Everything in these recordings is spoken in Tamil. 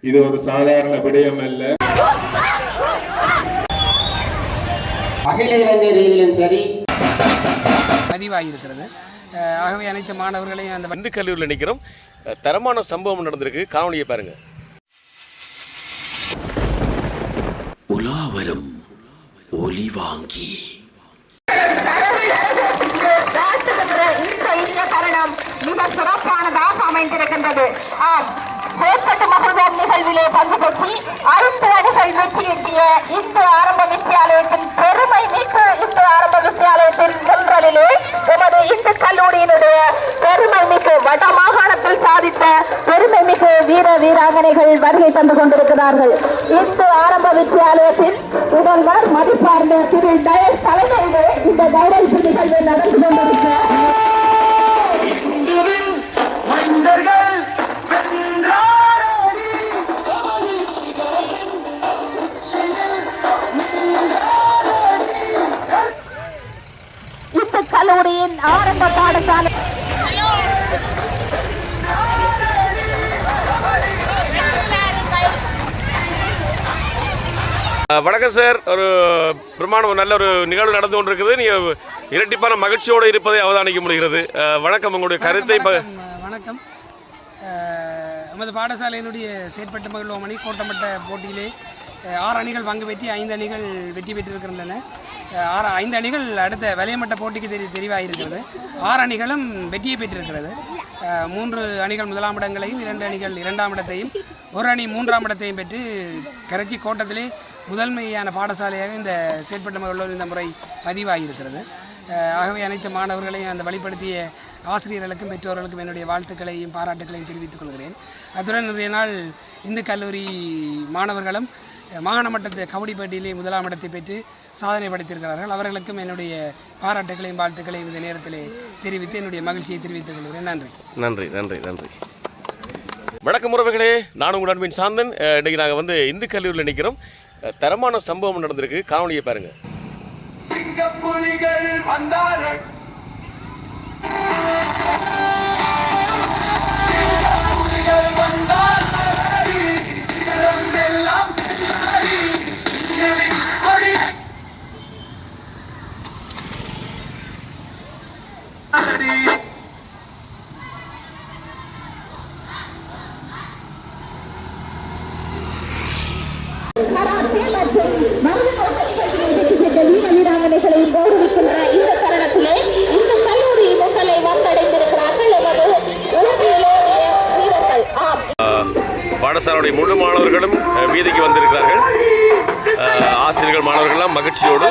இது ஒரு சாதாரண விடயம் அல்ல. அகில இலங்கை ரீதியிலும் சரி பதிவாகியிருக்கிறது. ஆகவே அனைத்து மாணவர்களையும் அந்த இந்து கல்லூரியில் நிற்கிறோம். தரமான சம்பவம் நடந்திருக்கு. காணொலியை பாருங்க. உலாவரும் ஒலி வாங்கி இந்த இனிய தருணம் மிக சிறப்பானதாக அமைந்திருக்கின்றது. ஏற்பட்ட மகோதம் நிகழ்விலே பங்கு பெற்றி 5 அணிகள் வெற்றியீட்டிய இந்து ஆரம்ப வித்தியாலயத்தின் பெருமை மிக்க இந்து ஆரம்ப வித்தியாலயத்தின் முன்களிலே எமது இந்து கல்லூரியினுடைய பெருமை மிகு வட மாகாணத்தில் சாதித்த பெருமை மிகு வீர வீராங்கனைகள் வருகை தந்து கொண்டிருக்கிறார்கள். இந்து ஆரம்ப வித்தியாலயத்தின் முதல்வர் மதிப்பார்ந்த திரு டயஸ் தலைமையிலே இந்த கௌரவிப்பு நிகழ்வு நடந்து கொண்டிருக்கிறார். இந்த கல்லூரியின் ஆரம்ப பாடசாலை வணக்கம் சார். ஒரு பிரமாணம் நல்ல ஒரு நிகழ்வு நடந்து கொண்டிருக்குது. நீங்கள் இரட்டிப்பான மகிழ்ச்சியோடு இருப்பதை அவதானிக்க முடிகிறது. வணக்கம், உங்களுடைய கருத்தை. வணக்கம். நமது பாடசாலையினுடைய செயற்பட்டு மகிழ்வோமணி கோட்டமட்ட போட்டியிலே 6 அணிகள் பங்கு பெற்றி 5 அணிகள் வெற்றி பெற்றிருக்கின்றன. 5 அணிகள் அடுத்த வலையமட்ட போட்டிக்கு தெரிவாகியிருக்கிறது. 6 அணிகளும் வெற்றியை பெற்றிருக்கிறது. 3 அணிகள் 1ஆம் இடங்களையும் 2 அணிகள் 2ஆம் இடத்தையும் 1 அணி 3ஆம் இடத்தையும் பெற்று கரைச்சி கோட்டத்திலே முதன்மையான பாடசாலையாக இந்த செயற்பட்ட மகளிர் இந்த முறை பதிவாகியிருக்கிறது. ஆகவே அனைத்து மாணவர்களையும் அந்த வழிப்படுத்திய ஆசிரியர்களுக்கும் பெற்றோர்களுக்கும் என்னுடைய வாழ்த்துக்களையும் பாராட்டுக்களையும் தெரிவித்துக் கொள்கிறேன். அத்துடன் இன்றைய நாள் இந்து கல்லூரி மாணவர்களும் மாகாண மட்டத்தை கபடிப்பட்டியிலே 1ஆம் இடத்தை பெற்று சாதனை படைத்திருக்கிறார்கள். அவர்களுக்கும் என்னுடைய பாராட்டுகளையும் வாழ்த்துக்களையும் இந்த நேரத்தில் தெரிவித்து என்னுடைய மகிழ்ச்சியை தெரிவித்துக் கொள்கிறேன். நன்றி நன்றி நன்றி நன்றி. வணக்கம் உறவுகளே, நான் உங்கள் அன்பின் சாந்தன். இன்றைக்கி நாங்கள் இந்து கல்லூரியில் நிற்கிறோம். தரமான சம்பவம் நடந்திருக்கு. காணொலியை பாருங்க. சிங்கப்புலிகள் வந்தார்கள். வீராங்கனைகளை கௌரவிக்கின்ற இந்த தருணத்திலே இந்த கல்லூரி மக்களை வந்தடைந்திருக்கிறார்கள். பாடசாலையுடைய முழு மாணவர்களும் வீதிக்கு வந்திருக்கிறார்கள். ஆசிரியர்கள் மாணவர்கள்லாம் மகிழ்ச்சியோடு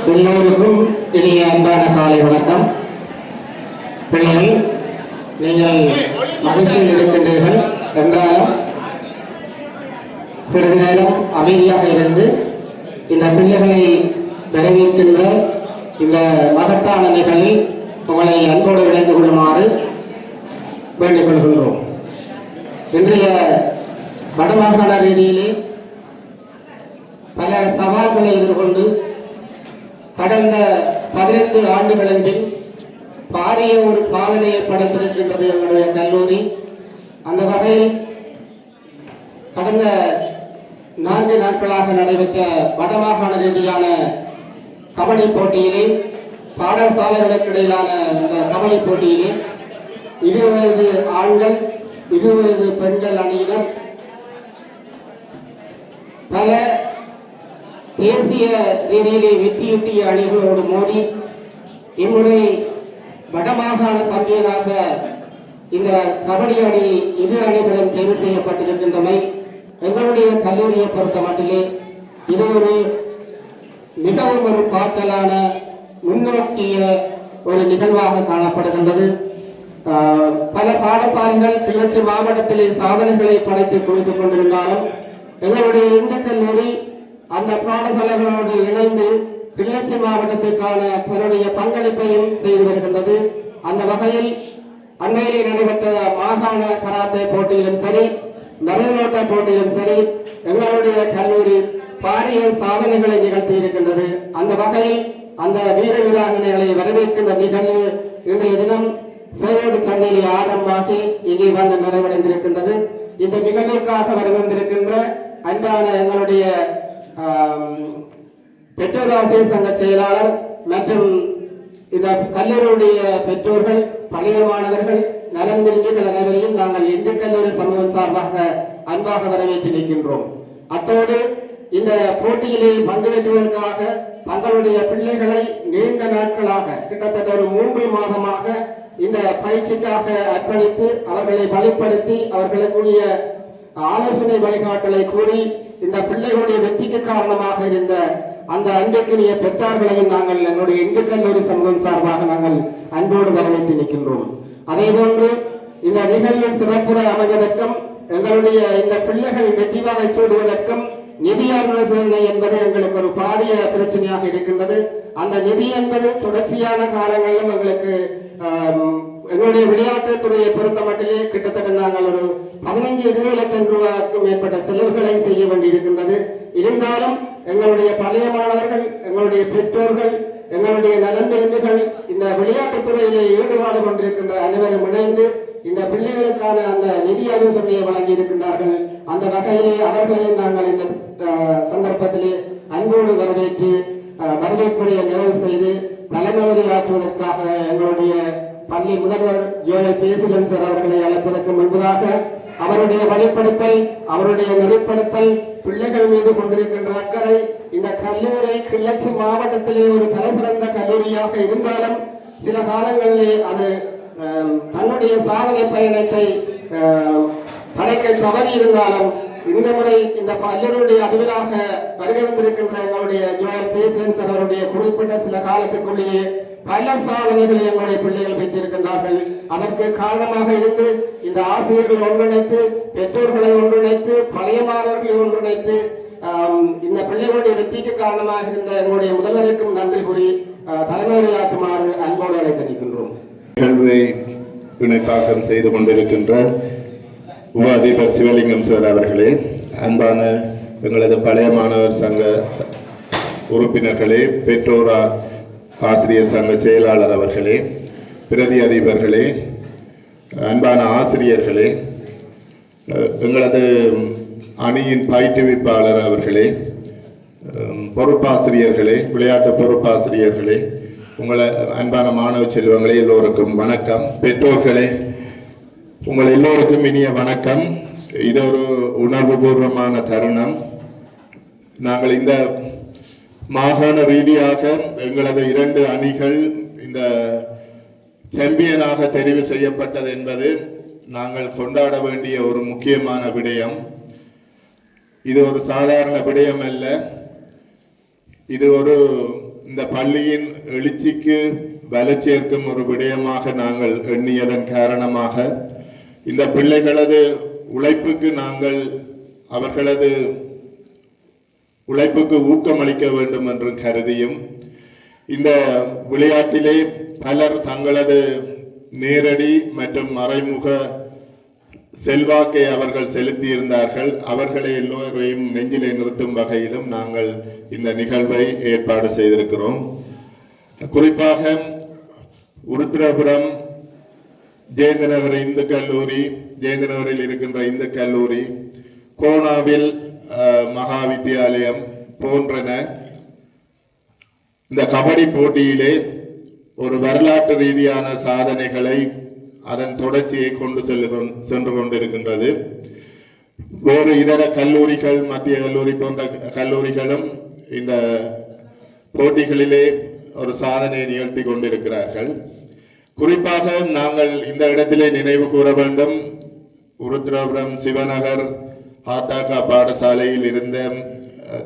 எல்லோருக்கும் இனிய அன்பான காலை வணக்கம். பிள்ளைகள், நீங்கள் மகிழ்ச்சியில் இருக்கின்றீர்கள் என்றாலும் சிறிது நேரம் அமைதியாக இருந்து இந்த பிள்ளைகளை வரவேற்கின்ற இந்த மகத்தான நிகழ்வில் உங்களை அன்போடு இணைந்து கொள்ளுமாறு வேண்டிக் கொள்கின்றோம். இன்றைய வடமாகாண ரீதியிலே பல சவால்களை எதிர்கொண்டு கடந்த 15 ஆண்டுகளின் பின் பாரிய ஒரு சாதனையை படைத்திருக்கின்றது எங்களுடைய கல்லூரி. அந்த வகையில் கடந்த 4 நாட்களாக நடைபெற்ற வடமாகாண ரீதியான கபடி போட்டியிலே, பாடசாலைகளுக்கு இடையிலான இந்த கபடி போட்டியிலே 20 வயது ஆண்கள் 20 வயது பெண்கள் அணியினர் பல தேசிய ரீதியிலே வெற்றியீட்டிய அணிகளோடு மோதி இம்முறை வடமாகாண சாம்பியனாக இந்த கபடி அணி இரு அணிகளும் தேர்வு செய்யப்பட்டிருக்கின்றமை எங்களுடைய கல்லூரியை பொறுத்த மட்டிலே இது ஒரு மிகவும் ஒரு பாய்ச்சலான முன்னோக்கிய ஒரு நிகழ்வாக காணப்படுகின்றது. பல பாடசாலைகள் கிளர்ச்சி மாவட்டத்திலே சாதனைகளை படைத்து கொடுத்துக் கொண்டிருந்தாலும் எங்களுடைய இந்த கல்லூரி அந்த பாடசாலைகளோடு இணைந்து கிளர்ச்சி மாவட்டத்திற்கான தன்னுடைய பங்களிப்பையும் செய்து வருகின்றது. அந்த வகையில் அண்மையிலே நடைபெற்ற மாகாண கராத்தே போட்டியிலும் சரி, மரதனோட்ட போட்டியிலும் சரி, எங்களுடைய கல்லூரி பாரிய சாதனைகளை நிகழ்த்தி இருக்கின்றது. அந்த வகையில் அந்த வீர வீராங்கனைகளை வரவேற்கின்ற நிகழ்வு இன்றைய தினம் சேவோடு சந்தையிலே ஆரம்பமாகி இங்கே வந்து நிறைவடைந்திருக்கின்றது. இந்த நிகழ்விற்காக வருகின்றிருக்கின்ற அன்பான எங்களுடைய பெற்றோர் ஆசிரியர் சங்க செயலாளர் மற்றும் இந்த கல்லூரியுடைய பெற்றோர்கள், பழைய மாணவர்கள், நலன் விரும்பிகள் அனைவரையும் நாங்கள் இந்து கல்லூரி சமூகம் சார்பாக அன்பாக வரவேற்று நிற்கின்றோம். அத்தோடு இந்த போட்டியிலே பங்கு பெற்றுவதற்காக தங்களுடைய பிள்ளைகளை நீண்ட நாட்களாக கிட்டத்தட்ட ஒரு 3 மாதமாக இந்த பயிற்சிக்காக அர்ப்பணித்து அவர்களை வழிப்படுத்தி அவர்களுக்குரிய ஆலோசனை வழிகாட்டலை கூறி இந்த பிள்ளைகளுடைய வெற்றிக்கு காரணமாக இருந்த அந்த அன்புக்குரிய பெற்றார்களையும் நாங்கள் எங்களுடைய இந்து கல்லூரி சமூகம் சார்பாக நாங்கள் அன்போடு வரவேற்று நிற்கின்றோம். அதே போன்று இந்த நிகழ்வில் சிறப்புற அமைவதற்கும் எங்களுடைய இந்த பிள்ளைகள் வெற்றி வாகை சூடுவதற்கும் நிதி ஆலோசனை என்பது எங்களுக்கு ஒரு பாரிய பிரச்சனையாக இருக்கின்றது. அந்த நிதி என்பது தொடர்ச்சியான காலங்களிலும் எங்களுக்கு எங்களுடைய விளையாட்டுத் துறையை பொறுத்த மட்டிலே கிட்டத்தட்ட நாங்கள் ஒரு 15-20 லட்சம் ரூபாய்க்கும் மேற்பட்ட செலவுகளை செய்ய வேண்டியிருக்கின்றது. இருந்தாலும் எங்களுடைய பழைய மாணவர்கள், எங்களுடைய பெற்றோர்கள், எங்களுடைய நலன் விரும்பிகள் இந்த விளையாட்டுத் துறையிலே ஈடுபாடு கொண்டிருக்கின்ற அனைவரும் இணைந்து இந்த பிள்ளைகளுக்கான அந்த நிதி ஆலோசனையை வழங்கி இருக்கின்றார்கள். அந்த வகையிலே அவர்களையும் நாங்கள் இந்த சந்தர்ப்பத்திலே அன்போடு வரவேற்று வரவேற்புடைய நிறைவு செய்து தலைமுறை ஆற்றுவதற்காக எங்களுடைய பள்ளி முதல்வர் ஜோயல் பேசிலன் சார் அவர்களை அழைப்பதற்கு முன்பதாக அவருடைய வழிப்படுத்தல், அவருடைய நெறிப்படுத்தல், பிள்ளைகள் மீது கொண்டிருக்கின்ற அக்கறை, இந்த கல்லூரி கிளர்ச்சி மாவட்டத்திலே ஒரு தலைசிறந்த கல்லூரியாக இருந்தாலும் சில காலங்களிலே அது தன்னுடைய சாதனை பயணத்தை படைக்க தவறி இருந்தாலும் இந்த முறை இந்த கல்லூரியுடைய அதிபராக வருகின்றிருக்கின்ற எங்களுடைய ஜோயல் பேசன்ஸ் அவருடைய குறிப்பிட்ட சில காலத்துக்குள்ளேயே பல சாதனைகளை எங்களுடைய பிள்ளைகள் பெற்றிருக்கின்றார்கள். அதற்கு காரணமாக இருந்து இந்த ஆசிரியர்கள் ஒன்றிணைத்து, பெற்றோர்களை ஒன்றிணைத்து, பழைய மாணவர்களை ஒன்றிணைத்து இந்த பிள்ளைகளுடைய வெற்றிக்கு காரணமாக இருந்த எங்களுடைய முதல்வருக்கும் நன்றி கூறி தலைமையாற்றுமாறு அன்போடு அழைத்திருக்கின்றோம். நிகழ்வை இணைப்பாக்கம் செய்து கொண்டிருக்கின்ற உப அதிபர் சிவலிங்கம் சார் அவர்களே, அன்பான எங்களது பழைய மாணவர் சங்க உறுப்பினர்களே, பெற்றோர் ஆசிரியர் சங்க செயலாளர் அவர்களே, பிரதி அதிபர்களே, அன்பான ஆசிரியர்களே, எங்களது அணியின் பயிற்றுவிப்பாளர் அவர்களே, பொறுப்பாசிரியர்களே, விளையாட்டு பொறுப்பாசிரியர்களே, உங்களை அன்பான மாணவ செல்வங்களே எல்லோருக்கும் வணக்கம். பெற்றோர்களே உங்கள் எல்லோருக்கும் இனிய வணக்கம். இது ஒரு உணர்வுபூர்வமான தருணம். நாங்கள் இந்த மாகாண ரீதியாக எங்களது 2 அணிகள் இந்த சாம்பியனாக தெரிவு செய்யப்பட்டது என்பது நாங்கள் கொண்டாட வேண்டிய ஒரு முக்கியமான விடயம். இது ஒரு சாதாரண விடயம் அல்ல. இது ஒரு இந்த பள்ளியின் எழுச்சிக்கு வலு சேர்க்கும் ஒரு விடயமாக நாங்கள் எண்ணியதன் காரணமாக இந்த பிள்ளைகளது உழைப்புக்கு நாங்கள் அவர்களது உழைப்புக்கு ஊக்கமளிக்க வேண்டும் என்று கருதியும் இந்த விளையாட்டிலே பலர் தங்களது நேரடி மற்றும் மறைமுக செல்வாக்கை அவர்கள் செலுத்தியிருந்தார்கள். அவர்களை எல்லோரையும் நெஞ்சிலே நிறுத்தும் வகையிலும் நாங்கள் இந்த நிகழ்வை ஏற்பாடு செய்திருக்கிறோம். குறிப்பாக உருத்திரபுரம் ஜெயந்தநகர் இந்து கல்லூரி, ஜெயந்தநகரில் இருக்கின்ற இந்து கல்லூரி, கோணாவில் மகா வித்தியாலயம் போன்றன இந்த கபடி போட்டியிலே ஒரு வரலாற்று ரீதியான சாதனைகளை அதன் தொடர்ச்சியை கொண்டு சென்று கொண்டிருக்கின்றது. வேறு இதர கல்லூரிகள், மத்திய கல்லூரி போன்ற கல்லூரிகளும் இந்த போட்டிகளிலே ஒரு சாதனையை நிகழ்த்தி கொண்டிருக்கிறார்கள். குறிப்பாக நாங்கள் இந்த இடத்திலே நினைவு கூற வேண்டும், உருத்திரபுரம் சிவநகர் ஆத்தாக்கா பாடசாலையில் இருந்த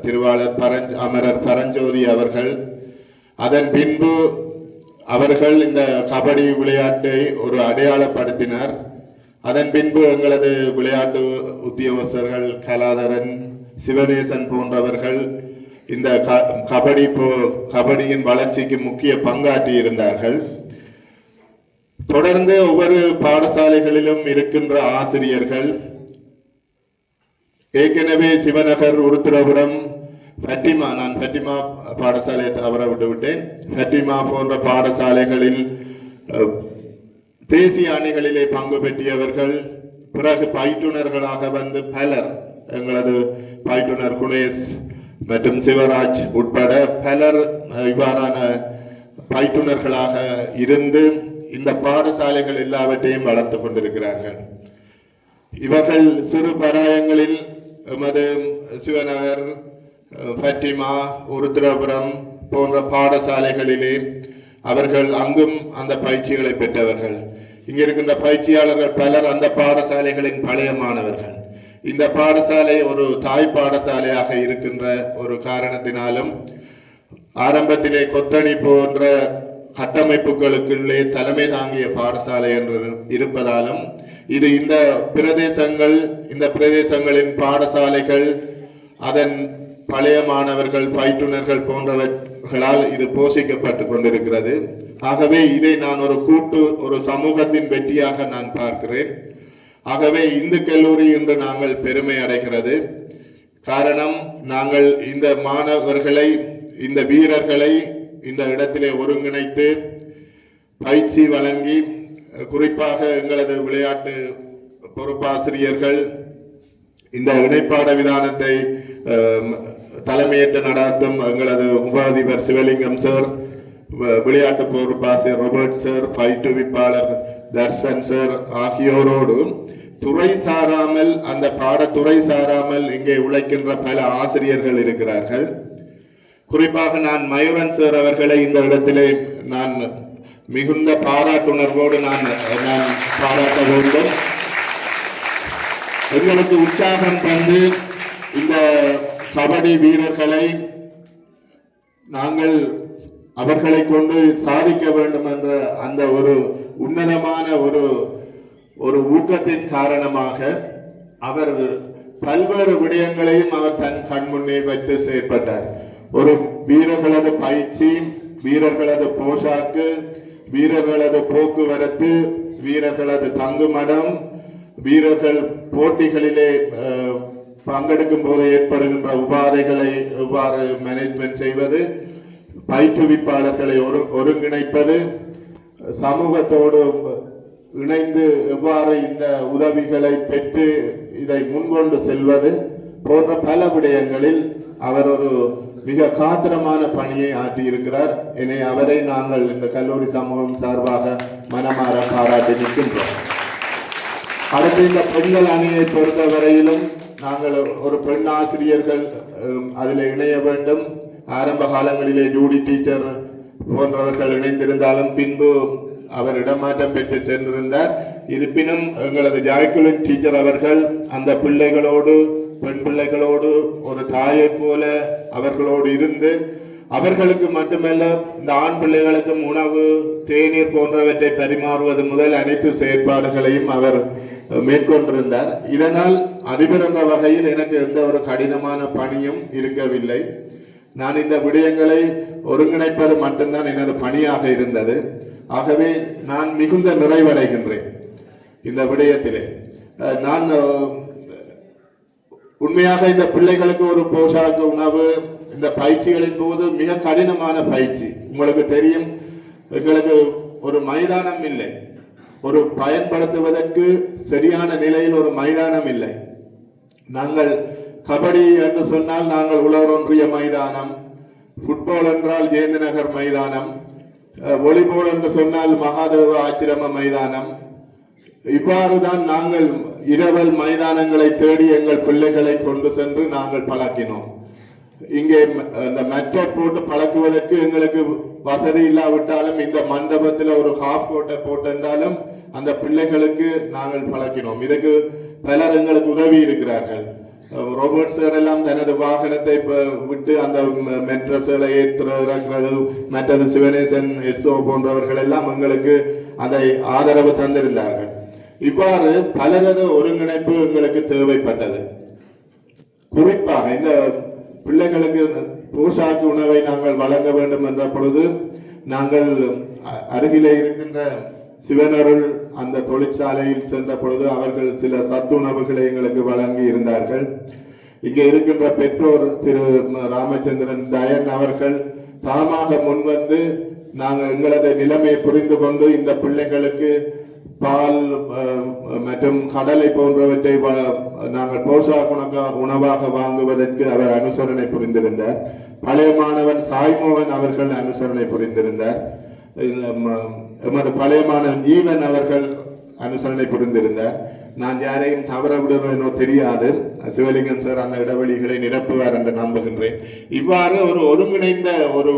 திருவாளர் அமரர் பரஞ்சோதி அவர்கள், அதன் பின்பு அவர்கள் இந்த கபடி விளையாட்டை ஒரு அடையாளப்படுத்தினார். அதன் பின்பு எங்களது விளையாட்டு உத்தியோகஸ்தர்கள் கலாதரன், சிவநேசன் போன்றவர்கள் இந்த கபடியின் வளர்ச்சிக்கு முக்கிய பங்காற்றி இருந்தார்கள். தொடர்ந்து ஒவ்வொரு பாடசாலைகளிலும் இருக்கின்ற ஆசிரியர்கள், ஏற்கனவே சிவநகர், உருத்திரபுரம், ஃபட்டிமா, நான் ஃபட்டிமா பாடசாலையை தவற விட்டுவிட்டேன், ஃபட்டிமா போன்ற பாடசாலைகளில் தேசிய அணிகளிலே பங்கு பெற்றியவர்கள், பிறகு பயிற்றுனர்களாக வந்து பலர், எங்களது பயிற்றுனர் குணேஷ் மற்றும் சிவராஜ் உட்பட பலர் இவ்வாறான பயிற்றுனர்களாக இருந்து இந்த பாடசாலைகள் எல்லாவற்றையும் வளர்த்து கொண்டிருக்கிறார்கள். இவர்கள் சிறு பராயங்களில் எமது சிவநகர், ஃபட்டிமா, உருத்திரபுரம் போன்ற பாடசாலைகளிலே அவர்கள் அங்கும் அந்த பயிற்சிகளை பெற்றவர்கள். இங்க இருக்கின்ற பயிற்சியாளர்கள் பலர் அந்த பாடசாலைகளின் பழைய மாணவர்கள். இந்த பாடசாலை ஒரு தாய் பாடசாலையாக இருக்கின்ற ஒரு காரணத்தினாலும் ஆரம்பத்திலே கொத்தணி போன்ற கட்டமைப்புகளுக்குள்ளே தலைமை தாங்கிய பாடசாலை என்று இருப்பதாலும் இது இந்த பிரதேசங்களின் பாடசாலைகள், அதன் பழைய மாணவர்கள், பயிற்றுனர்கள் போன்றவர்களால் இது போஷிக்கப்பட்டு கொண்டிருக்கிறது. ஆகவே இதை நான் ஒரு சமூகத்தின் வெற்றியாக நான் பார்க்கிறேன். ஆகவே இந்து கல்லூரி என்று நாங்கள் பெருமை அடைகிறது. காரணம், நாங்கள் இந்த மாணவர்களை, இந்த வீரர்களை இந்த இடத்திலே ஒருங்கிணைத்து பயிற்சி வழங்கி, குறிப்பாக எங்களது விளையாட்டு பொறுப்பாசிரியர்கள் இந்த இணைப்பாட விதானத்தை தலைமையேற்று நடத்தும் எங்களது உப அதிபர் சிவலிங்கம் சார், விளையாட்டு பொறுப்பாசிரியர் ரோபர்ட் சார், பயிற்றுவிப்பாளர் தர்சன் சார் ஆகியோரோடு துறை சாராமல், அந்த பாடத்துறை சாராமல் இங்கே உழைக்கின்ற பல ஆசிரியர்கள் இருக்கிறார்கள். குறிப்பாக நான் மயூரன் சார் அவர்களை இந்த இடத்திலே நான் மிகுந்த பாராட்டுணர்வோடு நான் பாராட்ட வேண்டும். எங்களுக்கு உற்சாகம் தந்து இந்த கபடி வீரர்களை நாங்கள் அவர்களை கொண்டு சாதிக்க வேண்டும் என்ற அந்த ஒரு உன்னதமான ஒரு ஊக்கத்தின் காரணமாக அவர் பல்வேறு விடயங்களையும் அவர் தன் கண்முன்னே வைத்து செயற்பட்டார். ஒரு வீரர்களது பயிற்சி, வீரர்களது போஷாக்கு, வீரர்களது போக்குவரத்து, வீரர்களது தங்குமடம், வீரர்கள் போட்டிகளிலே பங்கெடுக்கும் போது ஏற்படுகின்ற உபாதைகளை எவ்வாறு மேனேஜ்மெண்ட் செய்வது, பயிற்றுவிப்பாளர்களை ஒருங்கிணைப்பது, சமூகத்தோடு இணைந்து எவ்வாறு இந்த உதவிகளை பெற்று இதை முன்கொண்டு செல்வது போன்ற பல விடயங்களில் அவர் ஒரு மிக காத்திரமான பணியை ஆற்றியிருக்கிறார். என அவரை நாங்கள் இந்த கல்லூரி சமூகம் சார்பாக மனமாற பாராட்டி நிற்கின்றோம். அடுத்து இந்த பெண்கள் அணியை பொறுத்தவரையிலும் நாங்கள் ஒரு பெண் ஆசிரியர்கள் அதில் இணைய வேண்டும். ஆரம்ப காலங்களிலே ஜூடி டீச்சர் போன்றவர்கள் இணைந்திருந்தாலும் பின்பு அவர் இடமாற்றம் பெற்று சென்றிருந்தார். இருப்பினும் எங்களது ஜாய்குலின் டீச்சர் அவர்கள் அந்த பிள்ளைகளோடு, பெண் பிள்ளைகளோடு ஒரு தாயை போல அவர்களோடு இருந்து அவர்களுக்கு மட்டுமல்ல, இந்த ஆண் பிள்ளைகளுக்கும் உணவு, தேநீர் போன்றவற்றை பரிமாறுவது முதல் அனைத்து செயற்பாடுகளையும் அவர் மேற்கொண்டிருந்தார். இதனால் அதிபர் என்ற வகையில் எனக்கு எந்த ஒரு கடினமான பணியும் இருக்கவில்லை. நான் இந்த விடயங்களை ஒருங்கிணைப்பது மட்டும்தான் எனது பணியாக இருந்தது. ஆகவே நான் மிகுந்த நிறைவடைகின்றேன் இந்த விடயத்திலே. நான் உண்மையாக இந்த பிள்ளைகளுக்கு ஒரு போஷாக்கு, உணவு, இந்த பயிற்சிகளின் போது மிக கடினமான பயிற்சி. உங்களுக்கு தெரியும், எங்களுக்கு ஒரு மைதானம் இல்லை, ஒரு பயன்படுத்துவதற்கு சரியான நிலையில் ஒரு மைதானம் இல்லை. நாங்கள் கபடி என்று சொன்னால் நாங்கள் உழவர் ஒன்றிய மைதானம், ஃபுட்பால் என்றால் ஜெயந்திநகர் மைதானம், வாலிபால் என்று சொன்னால் மகாதேவ ஆச்சிரம மைதானம். இவ்வாறுதான் நாங்கள் இரவல் மைதானங்களை தேடி எங்கள் பிள்ளைகளை கொண்டு சென்று நாங்கள் பழக்கினோம். இங்கே இந்த மெட்டை போட்டு பழக்குவதற்கு எங்களுக்கு வசதி இல்லாவிட்டாலும் இந்த மண்டபத்தில் ஒரு ஹாஃப் கோட்டை போட்டிருந்தாலும் அந்த பிள்ளைகளுக்கு நாங்கள் பழக்கினோம். இதுக்கு பலர் எங்களுக்கு உதவி இருக்கிறார்கள். ரோபர்ட் சார் எல்லாம் தனது வாகனத்தை விட்டு அந்த மெட்ரஸ்களை ஏற்றுறது, மற்றது சிவனேசன், எஸ்ஓ போன்றவர்கள் எல்லாம் எங்களுக்கு அதை ஆதரவு தந்திருந்தார்கள். இவ்வாறு பலரது ஒருங்கிணைப்பு எங்களுக்கு தேவைப்பட்டது. குறிப்பாக இந்த பிள்ளைகளுக்கு போஷாக்கு உணவை நாங்கள் வழங்க வேண்டும் என்ற பொழுது நாங்கள் அருகிலே இருக்கின்ற சிவனருள் அந்த தொழிற்சாலையில் சென்ற பொழுது அவர்கள் சில சத்துணவுகளை எங்களுக்கு வழங்கி இருந்தார்கள். இங்கே இருக்கின்ற பெற்றோர் திரு ராமச்சந்திரன் தயன் அவர்கள் தாமாக முன்வந்து நாங்கள் எங்களது நிலைமையை புரிந்து கொண்டு இந்த பிள்ளைகளுக்கு பால் மற்றும் கடலை போன்றவற்றை நாங்கள் போஷாக்கு உணவாக வாங்குவதற்கு அவர் அனுசரணை புரிந்திருந்தார். பழைய மாணவன் சாய்மோகன் அவர்கள் அனுசரணை புரிந்திருந்தார். எமது பழைய மாணவன் ஜீவன் அவர்கள் அனுசரணை புரிந்திருந்தார். நான் யாரையும் தவற விடுவேனோ தெரியாது. சிவலிங்கம் சார் அந்த இடைவெளிகளை நிரப்புவார் என்று நம்புகின்றேன். இவ்வாறு ஒரு ஒருங்கிணைந்த ஒரு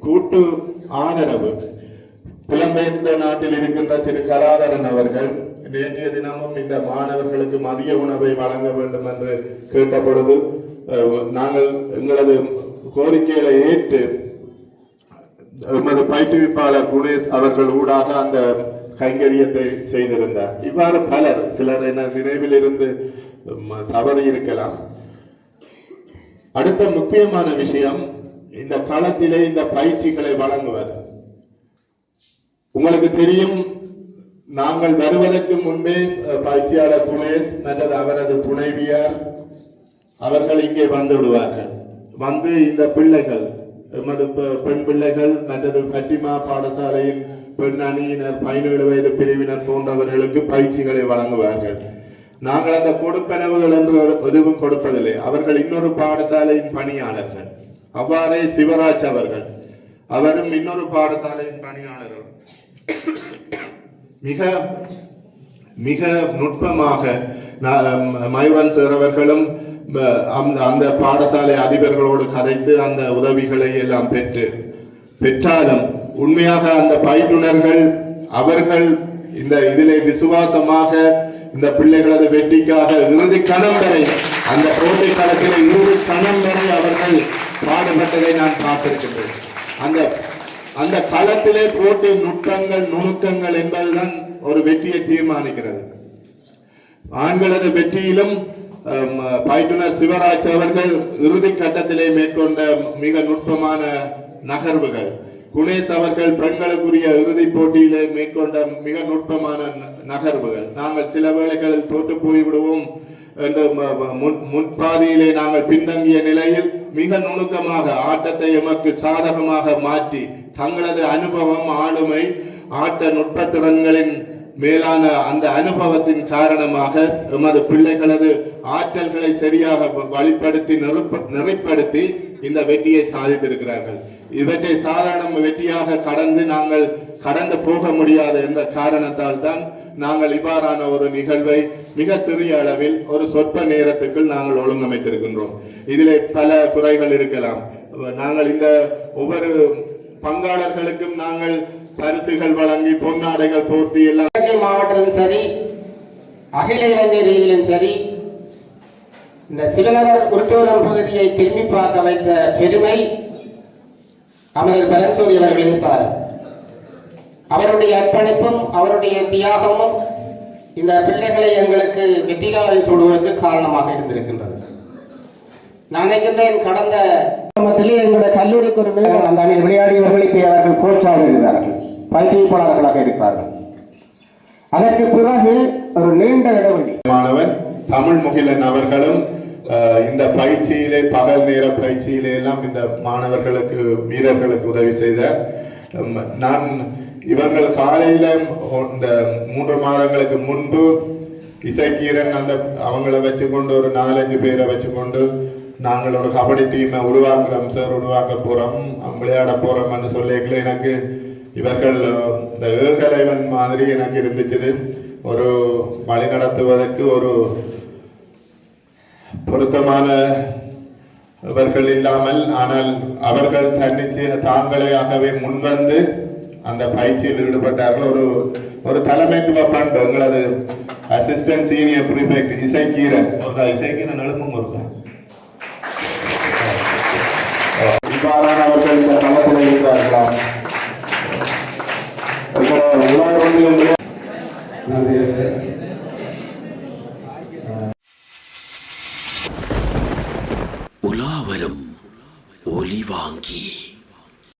கூட்டு ஆதரவு புலம்பெயர்ந்த நாட்டில் இருக்கின்ற திரு கலாதரன் அவர்கள் நேற்றைய தினமும் இந்த மாணவர்களுக்கு மதிய உணவை வழங்க வேண்டும் என்று கேட்ட பொழுது நாங்கள் எங்களது கோரிக்கைகளை ஏற்று எமது பயிற்றுவிப்பாளர் குணேஷ் அவர்கள் ஊடாக அந்த கைங்கரியத்தை செய்திருந்தார். இவ்வாறு பலர், சிலர் என நினைவில் இருந்து தவறி இருக்கலாம். அடுத்த முக்கியமான விஷயம், இந்த களத்திலே இந்த பயிற்சிகளை வழங்குவது. உங்களுக்கு தெரியும், நாங்கள் வருவதற்கு முன்பே பயிற்சியாளர் குணேஷ் மற்றது அவரது துணைவியார் அவர்கள் இங்கே வந்து விடுவார்கள். வந்து இந்த பிள்ளைகள், எமது பெண் பிள்ளைகள் மற்றது பட்டிமா பாடசாலையின் பெண் அணியினர், 17 வயது பிரிவினர் போன்றவர்களுக்கு பயிற்சிகளை வழங்குவார்கள். நாங்கள் அந்த கொடுப்பனவுகள் என்று எதுவும் கொடுப்பதில்லை. அவர்கள் இன்னொரு பாடசாலையின் பணியாளர்கள். அவ்வாறே சிவராஜ் அவர்கள், அவரும் இன்னொரு பாடசாலையின் பணியாளர்கள். மிக மிக நுட்பமாக மயூரன் சார் அவர்களும் அந்த பாடசாலை அதிபர்களோடு கதைத்து அந்த உதவிகளை எல்லாம் பெற்றாலும் உண்மையாக அந்த பயிற்றுனர்கள் அவர்கள் இந்த இதிலே விசுவாசமாக இந்த பிள்ளைகளது வெற்றிக்காக இறுதி கணம் வரை, அந்த போட்டி களத்தில் இறுதி கணம் வரை அவர்கள் பாடுபட்டதை நான் பார்த்திருக்கின்றேன். அந்த களத்திலே போட்டி நுட்பங்கள், நுணுக்கங்கள் என்பதுதான் ஒரு வெற்றியை தீர்மானிக்கிறது. ஆண்களது வெற்றியிலும் பயிற்றுனர் சிவராஜ் அவர்கள் இறுதி கட்டத்திலே மேற்கொண்ட மிக நுட்பமான நகர்வுகள், குணேஷ் அவர்கள் பெண்களுக்குரிய இறுதிப் போட்டியிலே மேற்கொண்ட மிக நுட்பமான நகர்வுகள். நாங்கள் சில வேளைகளில் தோற்று போய்விடுவோம் என்று முன்பாதியிலே நாங்கள் பின்தங்கிய நிலையில் மிக நுணுக்கமாக ஆட்டத்தை எமக்கு சாதகமாக மாற்றி தங்களது அனுபவம், ஆளுமை, ஆட்ட நுட்பத்திறன்களின் மேலான அந்த அனுபவத்தின் காரணமாக எமது பிள்ளைகளது ஆற்றல்களை சரியாக வழிப்படுத்தி நெறிப்படுத்தி இந்த வெற்றியை சாதித்திருக்கிறார்கள். இவற்றை சாதாரண வெற்றியாக நாங்கள் கடந்து போக முடியாது என்ற காரணத்தால் தான் நாங்கள் இவ்வாறான ஒரு நிகழ்வை மிக சிறிய அளவில் ஒரு சொற்ப நேரத்துக்குள் நாங்கள் ஒழுங்கமைத்திருக்கின்றோம். இதிலே பல குறைகள் இருக்கலாம். நாங்கள் இந்த ஒவ்வொரு பங்காளர்களுக்கும் நாங்கள் பரிசுகள் வழங்கி பொன்னாடைகள் போர்த்தி எல்லாம் மாவட்டத்திலும் சரி, அகில இலங்கை ரீதியிலும் சரி, இந்த சிவநகர் குருத்தூரம் பகுதியை திரும்பி பார்க்க வைத்த பெருமை அமரர் பரஞ்சோதி அவர்களின் சார். அவருடைய அர்ப்பணிப்பும் அவருடைய தியாகமும் இந்த பிள்ளைகளை எங்களுக்கு வெற்றிகாரை சூடுவதற்கு காரணமாக இருந்திருக்கின்றது. நான் நினைக்கின்றேன் கடந்த எங்களுடைய கல்லூரிக்கு ஒரு அந்த அணியில் விளையாடியவர்கள் இப்போ அவர்கள் கோச்சாக இருக்கிறார்கள், பயிற்றுவிப்பாளர்களாக இருக்கிறார்கள். அதற்கு பிறகு ஒரு நீண்ட இடைவெளி மாணவன் தமிழ் முகிலன் அவர்களும் இந்த பயிற்சியிலே பகல் நேர பயிற்சியிலே எல்லாம் இந்த மாணவர்களுக்கு வீரர்களுக்கு உதவி செய்தார். நான் இவங்கள் காலையில இந்த 3 மாதங்களுக்கு முன்பு இசைக்கீரன் அவங்கள வச்சுக்கொண்டு ஒரு 4-5 பேரை வச்சுக்கொண்டு நாங்கள் ஒரு கபடி டீமை உருவாக்குறோம் சார், உருவாக்க போறோம், விளையாட போறோம் என்று சொல்லிக்கல எனக்கு இவர்கள் இந்த ஏகலைவன் மாதிரி எனக்கு இருந்துச்சு. ஒரு வழி நடத்துவதற்கு ஒரு பொருத்தமான இவர்கள் இல்லாமல், ஆனால் அவர்கள் தாங்களேயாகவே முன்வந்து அந்த பயிற்சியில் ஈடுபட்டார்கள். ஒரு தலைமைத்துவ பண்பு எங்களது அசிஸ்டன்ட் சீனியர் ப்ரிஃபெக்ட் இசைக்கீரன் எழுப்பும் ஒரு இவ்வாறான அவர்கள் இந்த களத்தில் இருக்கிறார்களா? நன்றி.